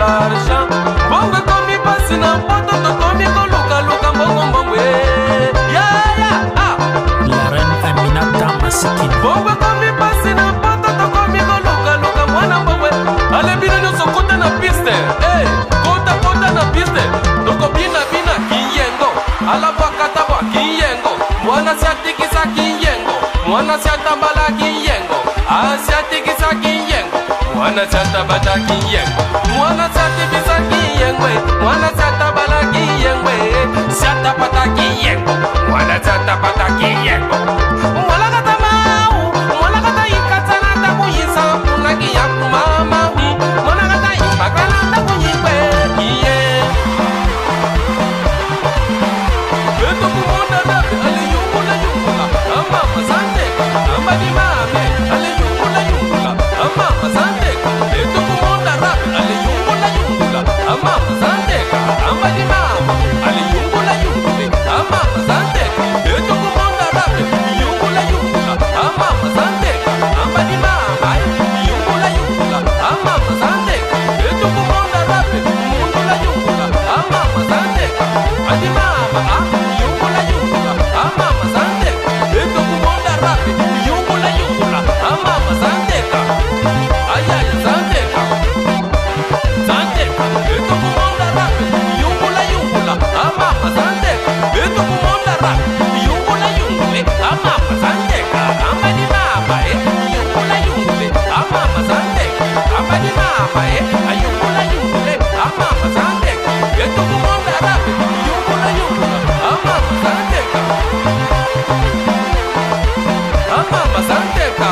l'argent. Bongo komi pasi na poto to komi ko luka luka bongo bongo ya ya ah. La reine Aminata Masikini. Bongo komi pasi na poto to komi ko luka luka mwana bongo. Ale bina nyoso kota na piste, kota kota na piste. Doko bina bina kiyengo, ala bakata wa kiyengo. Mwana siatikisa kiyengo, mwana siatambala kiyengo, asiatikisa kiyengo. Mwana chata bata kiyengo, mwana chati bisa kiyengo, mwana chata bala kiyengo, chata bata kiyengo, mwana chata bata kiyengo. Mwana kata mau, mwana kata ikatana tabu yisa kuna kiyaku mama, mwana kata imakana tabu yikwe kiye. Beto kumonda nabe ale yungula yungula, ama masante, ama di mame ale yungula yungula, ama masante. Ama Mazandeka.